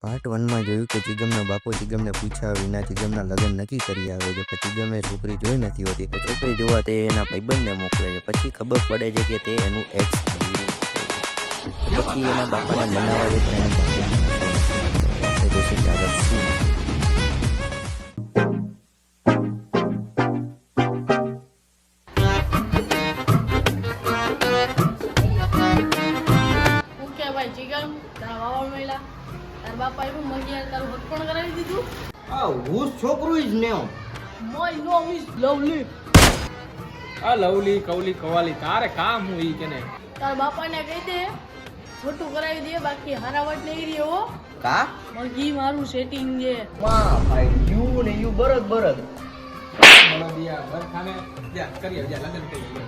Part 1 માં જોયું કે ચિગમનો બાપો ચિગમને પૂછ્યા વિના ચિગમના લગ્ન નક્કી કરી આવે છે. પછી ચિગમે છોકરી જોઈ નથી હોતી તો છોકરી જોવા તે એના ભાઈબંધને મોકલે છે. પછી ખબર પડે છે કે તે એનું એક્સ પછી એના બાપાને મનાવવા છે પણ એના બાપા જોશે કે આગળ શું. બાપા એવું મગિયાર તારું હટપણ કરાવી દીધું. આ હું છોકરું જ ને માય નોમ ઇઝ લવલી. આ લવલી કવલી કવાલી તારે કામ હું ઈ કેને તાર બાપાને કહી દે છોટું કરાવી દે બાકી હારાવટ નહીં રહ્યો હો. કા મગી મારું સેટિંગ છે. વાહ ભાઈ યુ ને યુ બરદ બરદ બોલો દિયા વરખાને જા કરીએ જા લગન કરીએ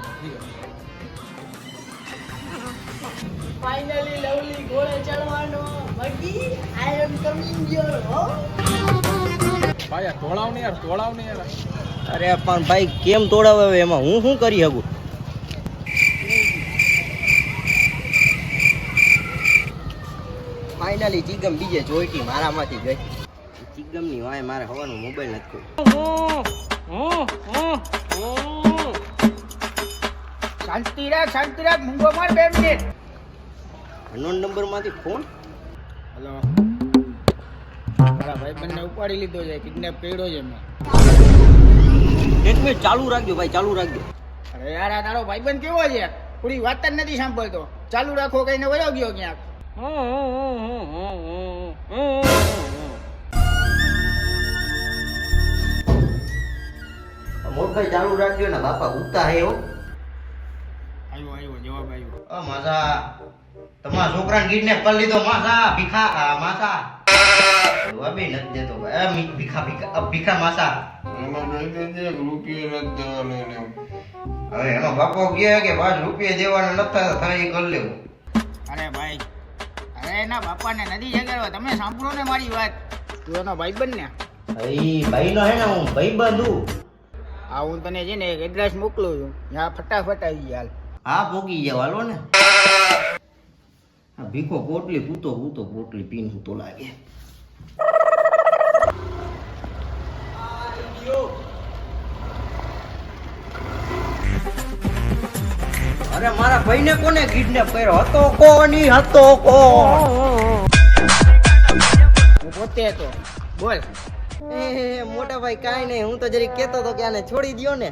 ફાઇનલી લવલી ઘોડે ચડવાનો. મગી આઈ એમ કમિંગ યોર હો. ભાઈ આ તોડાવ ને યાર અરે પણ ભાઈ કેમ તોડાવે એમાં હું શું કરી શકું. ફાઇનલી ચિગમ બીજે જોઈતી મારામાંથી ગઈ. ચિગમની વાય મારે હવાનો મોબાઈલ નથી શાંતિ રાખ મૂંગો માર 2 મિનિટ. અનનોન નંબર માંથી ફોન. હેલો મારા ભાઈબંધને ઉપાડી લીધો છે, કિડનેપ કર્યો છે મેં. એક મિનિટ ચાલુ રાખજો ભાઈ, ચાલુ રાખજો. અરે યાર આ તારો ભાઈબંધ કેવો છે, પૂરી વાત જ નથી સાંભળતો. ચાલુ રાખો કઈને વયો ગયો ક્યાંક. મોટભાઈ ચાલુ રાખજો ને બાપા ઉતા હે હો. આવ્યો જવાબ આવ્યો. માસા તમારા છોકરાને કિડનેપ કરી લીધો. માસા ભીખા માસા જવાબે નથી દેતો. ભીખા માસા હવે એનો બાપો કહે કે 5 રૂપિયા દેવાના નથી થાય કરી લેવું. અરે ભાઈ અરે એના બાપાને નથી જગાડવા. તમે સાંભળો ને મારી વાત. તું એનો ભાઈબંધ ને. ભાઈ નો હે ને હું ભાઈબંધ છું. હા હું તને છે ને એક એડ્રેસ મોકલું છું, ત્યાં ફટાફટ આવી જાય. હા પોગી જાવ હાલો ને. ભીખો પોટલી પૂતો પોટલી પીન તો લાગે. અરે મારા ભાઈને કોને કિડનેપ કર્યો હતો? કોની હતો કો? હું પોતે હતો. બોલ. એ મોટા ભાઈ કાઈ નહીં, હું તો જરી કેતો તો કે આને છોડી દ્યો ને.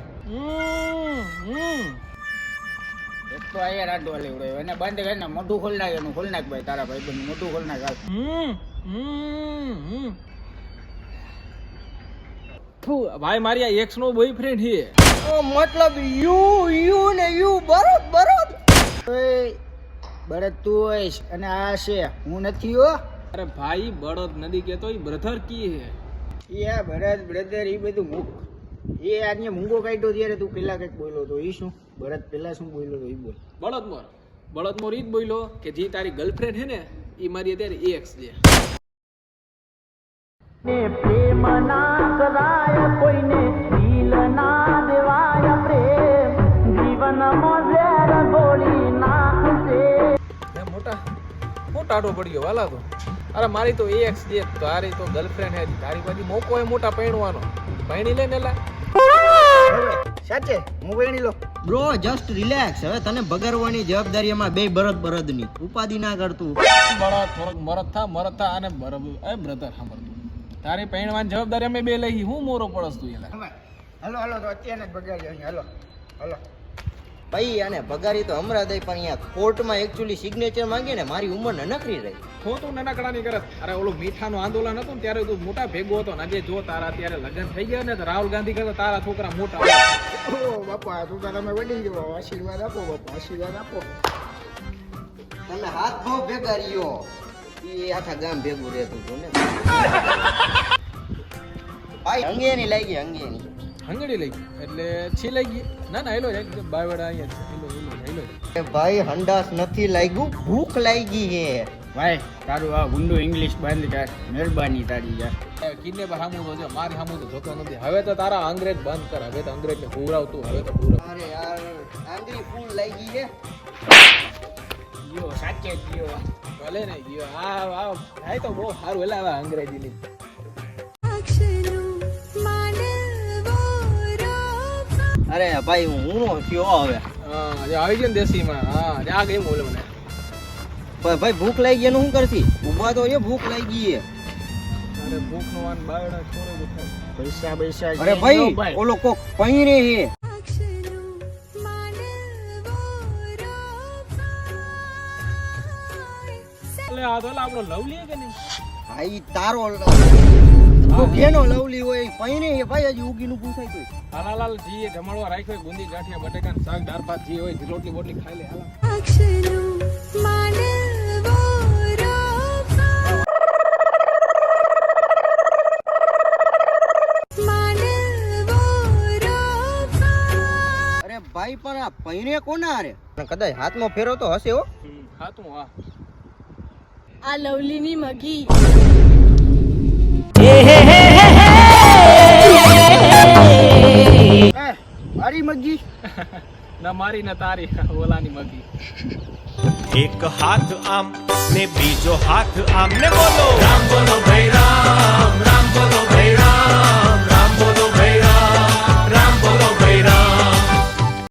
એક તો આયા રાડો લેવડો એને બંધ કરીને મોઢું ખોલ નાખ. એનું ખોલ નાખ ભાઈ, તારા ભાઈબંધ મોઢું ખોલ નાખ. હાલ. ભાઈ મારી આ એક્સ નો બોયફ્રેન્ડ છે. મતલબ યુ ને યુ બરોબર. બળદ તું હોઈશ અને આ છે હું નથી હો. અરે ભાઈ બળદ નદી કેતો ઈ બ્રધર કી હે. એ બળદ બ્રધર એ બધું મૂક. એ આજે મૂંગો કાઢ્યો ત્યારે તું પેલા કઈક બોલ્યો તો. એ શું બળદ પેલા શું બોલ્યો તો એ બોલ. બળદમોર ઈ જ બોલ્યો કે જે તારી ગર્લફ્રેન્ડ હે ને ઈ મારી અત્યારે એક્સ છે. પ્રેમ ના કરાય કોઈને દિલ ના દેવાય પ્રેમ જીવનમાં ઝેર ગોળી નાખશે. મોટાડો પડ્યો વાલા તો. અરે મારી તો એક્સ છે, તારી તો ગર્લફ્રેન્ડ હે. તારી પાછી મોકો હે મોટા પૈણવાનો. પૈણી લે ને લા. સાચે હું વેણી લો. Bro just relax. હવે તને બગાડવાની જવાબદારી એમાં બે બરદની ઉપાધિ ના કરતું. બળદ થોડોક મરદ થા અને બરાબર એ બ્રધર સાંભળતું. તારી પૈણવાની જવાબદારી અમે બે લઈ. હું મોરો પડસ તું એલા. હલો તો અત્યારે જ બગાડી. હલો ભાઈ આને પગારી તો હમણાં દઈ, પણ અહીંયા કોર્ટમાં એકચ્યુઅલી સિગ્નેચર માંગી ને મારી ઉંમર નનકડી રહી. ખોટું નાનકડાની કરત. અરે ઓલું મીઠાનું આંદોલન હતું ને ત્યારે તું મોટા ભેગો હતો ને. આજે જો તારા અત્યારે લગ્ન થઈ ગયા ને તો રાહુલ ગાંધી કરતા તારા છોકરા મોટા. ઓ બાપા તું તમે વડી ગયો. આશીર્વાદ આપો બાપા, આશીર્વાદ આપો. તમે હાથ ભાવ ભેગા રહ્યો એ આખા ગામ ભેગું રહેતું હતું ને. ભાઈ અંગેની લાગી અંગેની હંગડી લઈ ગઈ એટલે છી લઈ ગઈ. ના હેલો બાયવડા અહીંયા હેલો. ભાઈ હંડાસ નથી લાગ્યું, ભૂખ લાગી હે. ભાઈ તારું આ ગુંડું ઇંગ્લિશ બંધ કર, મહેરબાની તારી યાર. કિડનેપર સામું તો છે, મારી સામું તો જોતો નથી. હવે તો તારા અંગ્રેજ બંધ કર. હવે તો અંગ્રેજને હુવરાવતું. હવે તો હુવરાવ. અરે યાર આંગળી ફૂલ લાગી હે. ગયો સાચે જ ગયો. ભલે ને ગયો આ ભાઈ તો બહુ સારું હલાવે અંગ્રેજીની. અરે ભાઈ હું નો થયો હવે હા જે આવી ગયો ને દેશીમાં. હા ત્યાં ગઈ બોલો મને. પણ ભાઈ ભૂખ લાગી ગઈ એનું શું કરશી ઊભા તો એ ભૂખ લાગી ગઈ અરે ભૂખ નો વાન બાયડા છોડે ઉઠાય. પૈસા પૈસા અરે ભાઈ ઓલો કોક પૈરે હે એટલે આ તો આપણો લવલી કે નહીં? ભાઈ તારો તો કેનો લવલી હોય પૈરે હે ભાઈ હજી ઉગીનું પૂછાય તો હાલાલાલ જી એ જમણવા રાખ્યો હોય, બુંદી ગાંઠિયા બટેકા ને શાક દાળ ભાત જી હોય રોટલી બોટલી ખાઈ લે હાલા. અરે ભાઈ પણ આ પૈરે કોના હારે કદાચ હાથમાં ફેરો તો હશે હો ખાતું હા આ લવલીની મગી. મારી મગી ના મારી ને તારી ઓલાની મગી. એક હાથ આમ ને બીજો હાથ આમ ને બોલો રામ બોલો ભાઈ રામ રામ